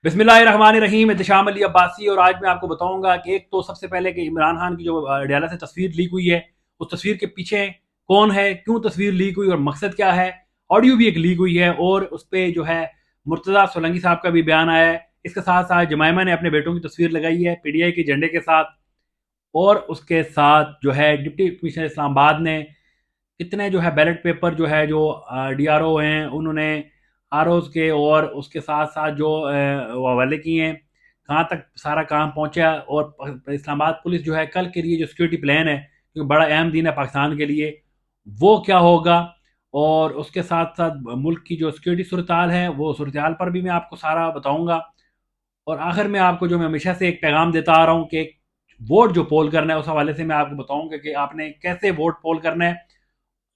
बिस्मिल्लाहिर्रहमानिर्रहीम। इत्तिशाम अली अब्बासी। और आज मैं आपको बताऊंगा कि एक तो सबसे पहले कि इमरान खान की जो अडयाला से तस्वीर लीक हुई है, उस तस्वीर के पीछे कौन है, क्यों तस्वीर लीक हुई और मकसद क्या है। ऑडियो भी एक लीक हुई है और उस पर जो है मुर्तज़ा सोलंकी साहब का भी बयान आया है। इसके साथ साथ जमाइमा ने अपने बेटों की तस्वीर लगाई है पीटीआई के झंडे के साथ। और उसके साथ जो है डिप्टी कमिश्नर इस्लामाबाद ने कितने जो है बैलेट पेपर जो है जो डीआरओ हैं उन्होंने आर के और उसके साथ साथ जो वो हवाले किए हैं, कहाँ तक सारा काम पहुंचा। और इस्लामाबाद पुलिस जो है कल के लिए जो सिक्योरिटी प्लान है, क्योंकि बड़ा अहम दिन है पाकिस्तान के लिए, वो क्या होगा। और उसके साथ साथ मुल्क की जो सिक्योरिटी सूरत हाल है, वो सूरत हाल पर भी मैं आपको सारा बताऊंगा। और आखिर में आपको जो मैं हमेशा से एक पैगाम देता आ रहा हूँ कि वोट जो पोल करना है उस हवाले से मैं आपको बताऊंगा कि आपने कैसे वोट पोल करना है,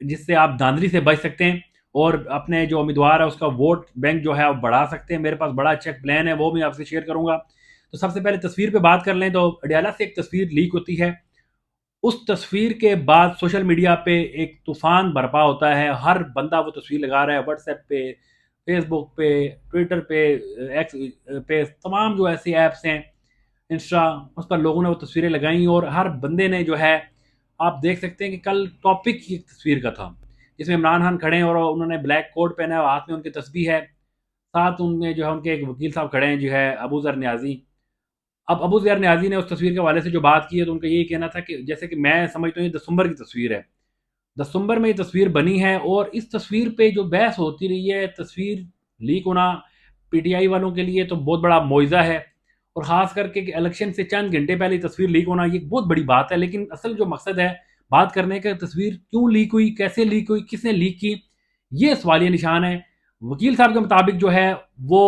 जिससे आप धांधली से बच सकते हैं और अपने जो उम्मीदवार है उसका वोट बैंक जो है आप बढ़ा सकते हैं। मेरे पास बड़ा अच्छा प्लान है, वो भी आपसे शेयर करूंगा। तो सबसे पहले तस्वीर पे बात कर लें तो अडयाला से एक तस्वीर लीक होती है। उस तस्वीर के बाद सोशल मीडिया पे एक तूफान बर्पा होता है। हर बंदा वो तस्वीर लगा रहा है, व्हाट्सएप पे, फेसबुक पे, ट्विटर पे, एक्स पे, तमाम जो ऐसी ऐप्स हैं, इंस्टा, उस पर लोगों ने वो तस्वीरें लगाई। और हर बंदे ने जो है, आप देख सकते हैं कि कल टॉपिक की तस्वीर का था जिसमें इमरान खान खड़े हैं और उन्होंने ब्लैक कोट पहना है, हाथ में उनकी तस्बीह है, साथ उनमें जो है उनके एक वकील साहब खड़े हैं जो है अबू जर न्याजी। अब अबू जर न्याजी ने उस तस्वीर के हवाले से जो बात की है तो उनका यही कहना था कि जैसे कि मैं समझता हूँ ये दिसंबर की तस्वीर है, दिसंबर में ये तस्वीर बनी है। और इस तस्वीर पे जो बहस होती रही है, तस्वीर लीक होना पीटीआई वालों के लिए तो बहुत बड़ा मुआवजा है। और ख़ास करके कि इलेक्शन से चंद घंटे पहले तस्वीर लीक होना ये बहुत बड़ी बात है। लेकिन असल जो मकसद है बात करने का, तस्वीर क्यों लीक हुई, कैसे लीक हुई, किसने लीक की, ये सवालिया निशान है। वकील साहब के मुताबिक जो है वो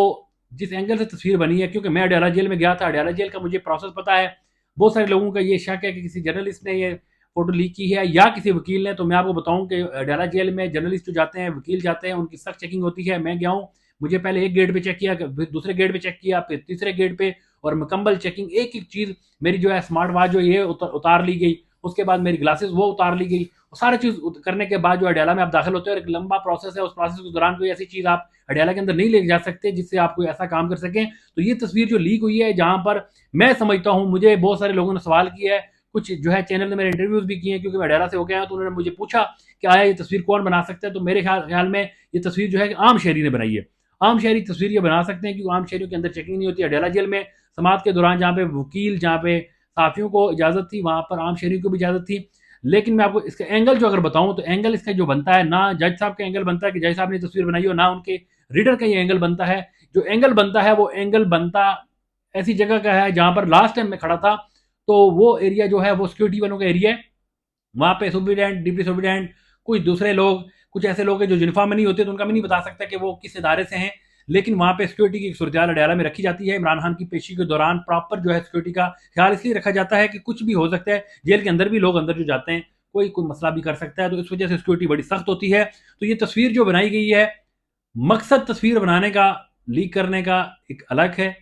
जिस एंगल से तस्वीर बनी है, क्योंकि मैं अडयाला जेल में गया था, अडयाला जेल का मुझे प्रोसेस पता है। बहुत सारे लोगों का ये शक है कि किसी जर्नलिस्ट ने ये फोटो लीक की है या किसी वकील ने। तो मैं आपको बताऊं कि अडयाला जेल में जर्नलिस्ट जो जाते हैं, वकील जाते हैं, उनकी सख्त चेकिंग होती है। मैं गया हूँ, मुझे पहले एक गेट पे चेक किया, फिर दूसरे गेट पे चेक किया, फिर तीसरे गेट पे, और मुकम्मल चेकिंग, एक एक चीज़। मेरी जो है स्मार्ट वॉच जो ये उतार ली गई, उसके बाद मेरी ग्लासेस वो उतार ली गई। सारी चीज़ करने के बाद जो अडयाला में आप दाखिल होते हैं, और एक लंबा प्रोसेस है, उस प्रोसेस के दौरान कोई ऐसी चीज़ आप अडयाला के अंदर नहीं ले जा सकते जिससे आप कोई ऐसा काम कर सकें। तो ये तस्वीर जो लीक हुई है, जहाँ पर मैं समझता हूँ, मुझे बहुत सारे लोगों ने सवाल किया है, कुछ जो है चैनल ने मेरे इंटरव्यूज भी किए हैं, क्योंकि मैं अडयाला से होकर आया, तो उन्होंने मुझे पूछा कि आया ये तस्वीर कौन बना सकता है। तो मेरे ख्याल में ये तस्वीर जो है आम शहरी ने बनाई है। आम शहरी तस्वीर ये बना सकते हैं, क्योंकि आम शहरियों के अंदर चेकिंग नहीं होती। अडयाला जेल में समाज के दौरान जहाँ पे वकील, जहाँ पे साफियों को इजाज़त थी, वहाँ पर आम शहरियों को भी इजाज़त थी। लेकिन मैं आपको इसका एंगल जो अगर बताऊं, तो एंगल इसका जो बनता है, ना जज साहब का एंगल बनता है कि जज साहब ने तस्वीर बनाई हो, ना उनके रीडर का ये एंगल बनता है। जो एंगल बनता है वो एंगल बनता ऐसी जगह का है जहां पर लास्ट टाइम मैं खड़ा था, तो वो एरिया जो है वो सिक्योरिटी वालों का एरिया है। वहां पे सुप्रीडेंट, डिप्टी सुप्रीडेंट, कुछ दूसरे लोग, कुछ ऐसे लोग हैं जो यूनिफॉर्म में नहीं होते, तो उनका भी नहीं बता सकता कि वो किस इदारे से हैं। लेकिन वहां पे सिक्योरिटी की सूरत अडयाला में रखी जाती है। इमरान खान की पेशी के दौरान प्रॉपर जो है सिक्योरिटी का ख्याल इसलिए रखा जाता है कि कुछ भी हो सकता है। जेल के अंदर भी लोग अंदर जो जाते हैं, कोई कोई मसला भी कर सकता है, तो इस वजह से सिक्योरिटी बड़ी सख्त होती है। तो ये तस्वीर जो बनाई गई है, मकसद तस्वीर बनाने का, लीक करने का एक अलग है।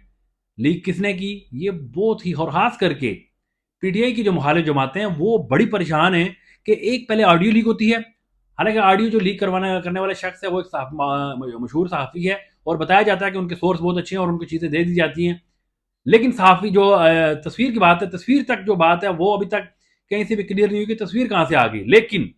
लीक किसने की, ये बहुत ही, और खास करके पीटीआई की जो मुखालिफ जमातें हैं वो बड़ी परेशान हैं कि एक पहले ऑडियो लीक होती है। हालांकि ऑडियो जो लीक करवाने करने वाला शख्स है वो एक मशहूर सहाफ़ी है, और बताया जाता है कि उनके सोर्स बहुत अच्छे हैं और उनको चीज़ें दे दी जाती हैं। लेकिन सहाफ़ी जो तस्वीर की बात है, तस्वीर तक जो बात है वो अभी तक कहीं से भी क्लियर नहीं हुई कि तस्वीर कहाँ से आ गई। लेकिन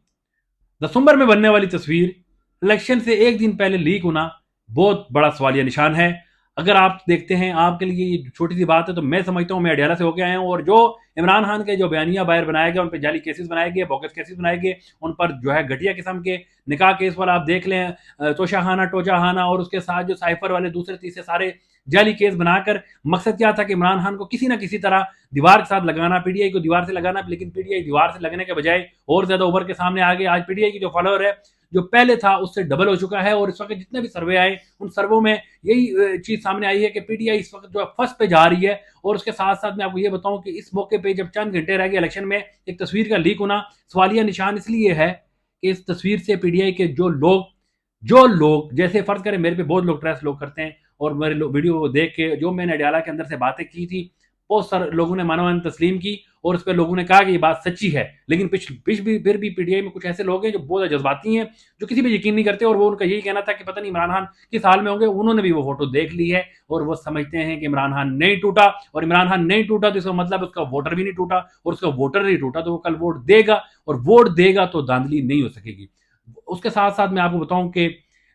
दिसंबर में बनने वाली तस्वीर इलेक्शन से एक दिन पहले लीक होना बहुत बड़ा सवालिया निशान है। अगर आप देखते हैं, आपके लिए ये छोटी सी बात है, तो मैं समझता हूँ, मैं अडयाला से होकर आया हूँ, और जो इमरान खान के जो बयानिया बाहर बनाए गए, उन पर जाली केसेस बनाए गए, बोगस केसेस बनाए गए, उन पर जो है घटिया किस्म के निकाह केस वाला आप देख लें, तोशाखाना, टोजाखाना, और उसके साथ जो साइफर वाले दूसरे तीसरे सारे जाली केस बनाकर मकसद क्या था कि इमरान खान को किसी ना किसी तरह दीवार के साथ लगाना, पीटीआई को दीवार से लगाना। लेकिन पीटीआई दीवार से लगने के बजाय और ज्यादा उभर के सामने आ गई। आज पीटीआई की जो फॉलोअर है, जो पहले था उससे डबल हो चुका है। और इस वक्त जितने भी सर्वे आए, उन सर्वों में यही चीज सामने आई है कि पीटीआई इस वक्त जो है फर्स्ट पे जा रही है। और उसके साथ साथ मैं आपको ये बताऊं कि इस मौके पे जब चंद घंटे रह गए इलेक्शन में, एक तस्वीर का लीक होना सवालिया निशान इसलिए है कि इस तस्वीर से पीटीआई के जो लोग जैसे फर्ज करें, मेरे पे बहुत लोग ट्रेस लोग करते हैं, और मेरे वीडियो को देख के जो मैंने अडयाला के अंदर से बातें की थी, बहुत सारे लोगों ने मानवान तस्लीम की। और उस पर लोगों ने कहा कि ये बात सच्ची है। लेकिन फिर भी पीटीआई में कुछ ऐसे लोग हैं जो बहुत जज्बाती हैं, जो किसी पे यकीन नहीं करते, और वो उनका यही कहना था कि पता नहीं इमरान खान किस हाल में होंगे। उन्होंने भी वो फोटो देख ली है और वो समझते हैं कि इमरान खान नहीं टूटा, और इमरान खान नहीं टूटा तो इसका मतलब उसका वोटर भी नहीं टूटा, और उसका वोटर नहीं टूटा तो वो कल वोट देगा, और वोट देगा तो धांधली नहीं हो सकेगी। उसके साथ साथ मैं आपको बताऊं कि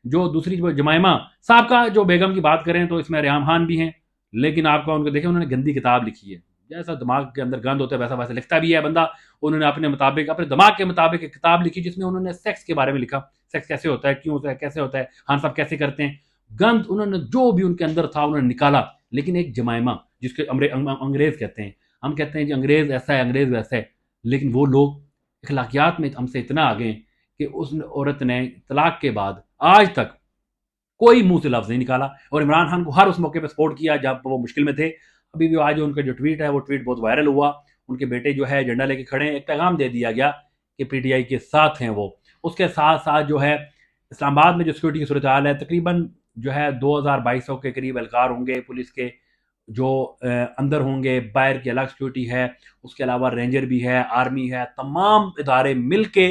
जो दूसरी जमाइमा साहब का जो बेगम की बात करें तो इसमें रेहाम खान भी हैं, लेकिन आपका उनको देखें उन्होंने गंदी किताब लिखी है। जैसा दिमाग के अंदर गंद होता है वैसा वैसा लिखता भी है बंदा। उन्होंने अपने मुताबिक, अपने दिमाग के मुताबिक एक किताब लिखी जिसमें उन्होंने सेक्स के बारे में लिखा, सेक्स कैसे होता है, क्यों होता है, कैसे होता है, खान साहब कैसे करते हैं। गंद उन्होंने जो भी उनके अंदर था उन्होंने निकाला। लेकिन एक जमाइमा जिसके अंग्रेज कहते हैं, हम कहते हैं जी अंग्रेज ऐसा है, अंग्रेज वैसा है, लेकिन वो लोग अखलाकियात में हमसे इतना आगे कि उस औरत ने तलाक के बाद आज तक कोई मुंह से लफ्ज नहीं निकाला, और इमरान खान को हर उस मौके पर सपोर्ट किया जब वो मुश्किल में थे। अभी भी आज उनका जो ट्वीट है वो ट्वीट बहुत वायरल हुआ। उनके बेटे जो है झंडा लेके खड़े हैं, एक पैगाम दे दिया गया कि पीटीआई के साथ हैं वो। उसके साथ साथ जो है इस्लामाबाद में जो सिक्योरिटी की सूरत हाल है, तकरीबन जो है 2200 के करीब एहलकार होंगे पुलिस के, जो अंदर होंगे, बाहर की अलग सिक्योरिटी है, उसके अलावा रेंजर भी है, आर्मी है, तमाम इदारे मिल के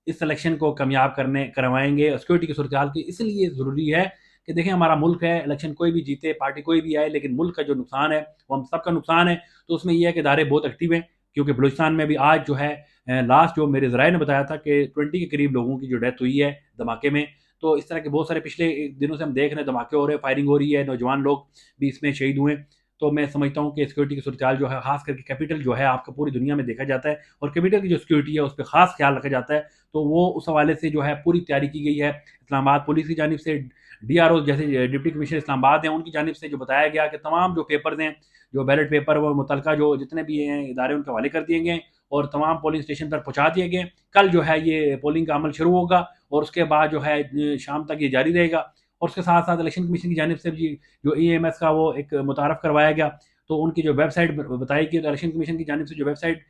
इस सिलेक्शन को कामयाब करवाएंगे। सिक्योरिटी की सूरत हाल की इसलिए ज़रूरी है कि देखें हमारा मुल्क है, इलेक्शन कोई भी जीते, पार्टी कोई भी आए, लेकिन मुल्क का जो नुकसान है वो हम सबका नुकसान है। तो उसमें यह है कि इदारे बहुत एक्टिव हैं, क्योंकि बलूचिस्तान में भी आज जो है लास्ट जो मेरे ज़राए ने बताया था कि 20 के करीब लोगों की जो डेथ हुई है धमाके में। तो इस तरह के बहुत सारे पिछले दिनों से हम देख रहे हैं, धमाके हो रहे हैं, फायरिंग हो रही है, नौजवान लोग भी इसमें शहीद हुए। तो मैं समझता हूँ कि सिक्योरिटी की सूरत हाल जो है, खास करके कैपिटल जो है आपका पूरी दुनिया में देखा जाता है, और कैपिटल की जो सिक्योरिटी है उस पर खास ख्याल रखा जाता है। तो वो उस हवाले से जो है पूरी तैयारी की गई है। इस्लामाबाद पुलिस की जानिब से, डीआरओ जैसे डिप्टी कमिश्नर इस्लामाबाद हैं उनकी जानिब से जो बताया गया कि तमाम जो पेपर्स हैं, जो बैलेट पेपर वो मुतलका जो जितने भी हैं इदारे उनके हवाले कर दिए गए और तमाम पोलिंग स्टेशन पर पहुंचा दिए गए। कल जो है ये पोलिंग का अमल शुरू होगा और उसके बाद जो है शाम तक ये जारी रहेगा। और उसके साथ साथ इलेक्शन कमीशन की जानिब से भी जो EMS का वो एक मुतारफ़ करवाया गया, तो उनकी जो वेबसाइट बताई कि इलेक्शन कमीशन की जानिब से जो वेबसाइट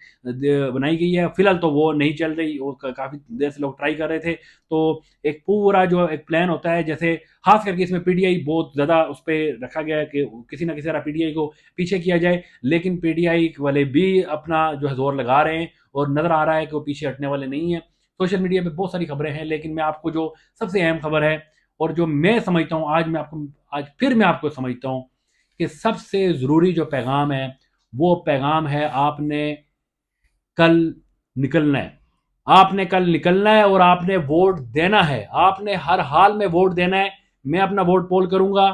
बनाई गई है, फिलहाल तो वो नहीं चल रही, वो काफ़ी देर से लोग ट्राई कर रहे थे। तो एक पूरा जो एक प्लान होता है, जैसे खास करके इसमें पीटीआई बहुत ज़्यादा उस पर रखा गया है कि किसी ना किसी तरह पीटीआई को पीछे किया जाए, लेकिन पीटीआई वाले भी अपना जो है जोर लगा रहे हैं और नज़र आ रहा है कि वो पीछे हटने वाले नहीं हैं। सोशल मीडिया पे बहुत सारी खबरें हैं, लेकिन मैं आपको जो सबसे अहम खबर है और जो मैं समझता हूँ आज फिर मैं आपको समझता हूँ कि सबसे ज़रूरी जो पैगाम है वो पैगाम है आपने कल निकलना है। आपने कल निकलना है और आपने वोट देना है। आपने हर हाल में वोट देना है। मैं अपना वोट पोल करूंगा,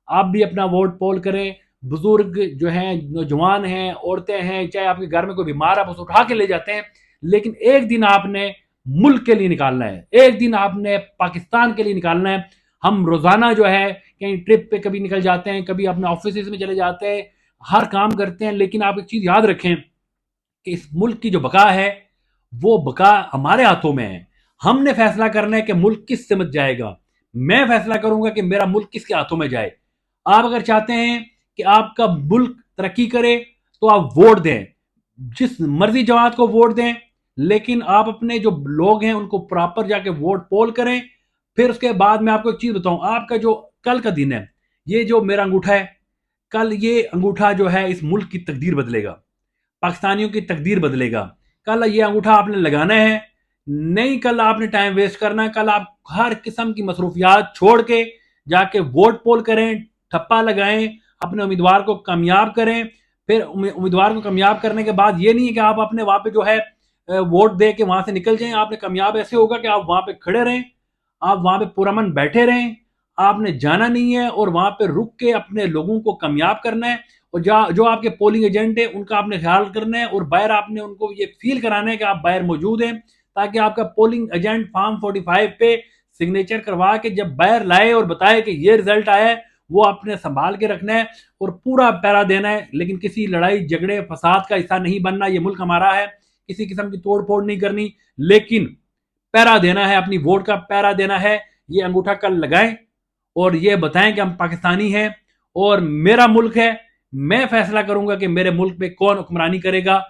आप भी अपना वोट पोल करें। बुजुर्ग जो हैं, नौजवान हैं, औरतें हैं, चाहे आपके घर में कोई बीमार है आप उसे उठा के ले जाते हैं, लेकिन एक दिन आपने मुल्क के लिए निकालना है, एक दिन आपने पाकिस्तान के लिए निकालना है। हम रोजाना जो है कहीं ट्रिप पे कभी निकल जाते हैं, कभी अपने ऑफिस में चले जाते हैं, हर काम करते हैं, लेकिन आप एक चीज याद रखें कि इस मुल्क की जो बका है वो बका हमारे हाथों में है। हमने फैसला करना है कि मुल्क किस समझ जाएगा। मैं फैसला करूंगा कि मेरा मुल्क किसके हाथों में जाए। आप अगर चाहते हैं कि आपका मुल्क तरक्की करे तो आप वोट दें, जिस मर्जी जमात को वोट दें, लेकिन आप अपने जो लोग हैं उनको प्रॉपर जाके वोट पोल करें। फिर उसके बाद मैं आपको एक चीज बताऊं, आपका जो कल का दिन है, ये जो मेरा अंगूठा है, कल ये अंगूठा जो है इस मुल्क की तकदीर बदलेगा, पाकिस्तानियों की तकदीर बदलेगा। कल ये अंगूठा आपने लगाना है, नहीं कल आपने टाइम वेस्ट करना है। कल आप हर किस्म की मसरूफियात छोड़ के जाके वोट पोल करें, ठप्पा लगाएं, अपने उम्मीदवार को कामयाब करें। फिर उम्मीदवार को कामयाब करने के बाद ये नहीं है कि आप अपने वहां पे जो है वोट दे के वहां से निकल जाएं। आपने कामयाब ऐसे होगा कि आप वहां पे खड़े रहें, आप वहां पे पुरअमन बैठे रहें, आपने जाना नहीं है और वहां पे रुक के अपने लोगों को कामयाब करना है। और जो आपके पोलिंग एजेंट है उनका आपने ख्याल करना है और बाहर आपने उनको ये फील कराना है कि आप बाहर मौजूद हैं, ताकि आपका पोलिंग एजेंट फॉर्म 45 पे सिग्नेचर करवा के जब बाहर लाए और बताए कि ये रिजल्ट आया है, वो आपने संभाल के रखना है और पूरा पैरा देना है। लेकिन किसी लड़ाई झगड़े फसाद का हिस्सा नहीं बनना। ये मुल्क हमारा है, किसी किस्म की तोड़ फोड़ नहीं करनी, लेकिन पैरा देना है, अपनी वोट का पैरा देना है। ये अंगूठा कल लगाएं और ये बताएं कि हम पाकिस्तानी हैं और मेरा मुल्क है। मैं फैसला करूंगा कि मेरे मुल्क पे कौन हुक्मरानी करेगा,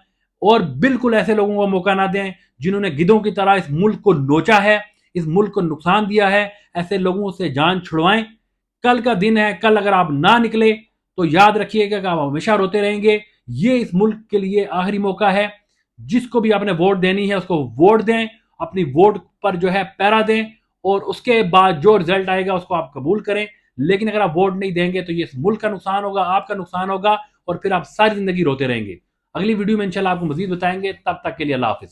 और बिल्कुल ऐसे लोगों को मौका ना दें जिन्होंने गिद्धों की तरह इस मुल्क को नोचा है, इस मुल्क को नुकसान दिया है। ऐसे लोगों से जान छुड़वाएं। कल का दिन है, कल अगर आप ना निकले तो याद रखिएगा कि आप हमेशा रोते रहेंगे। ये इस मुल्क के लिए आखिरी मौका है। जिसको भी आपने वोट देनी है उसको वोट दें, अपनी वोट पर जो है पैरा दें, और उसके बाद जो रिजल्ट आएगा उसको आप कबूल करें। लेकिन अगर आप वोट नहीं देंगे तो ये इस मुल्क का नुकसान होगा, आपका नुकसान होगा, और फिर आप सारी जिंदगी रोते रहेंगे। अगली वीडियो में इंशाल्लाह आपको मजीद बताएंगे। तब तक के लिए अल्लाह हाफिज।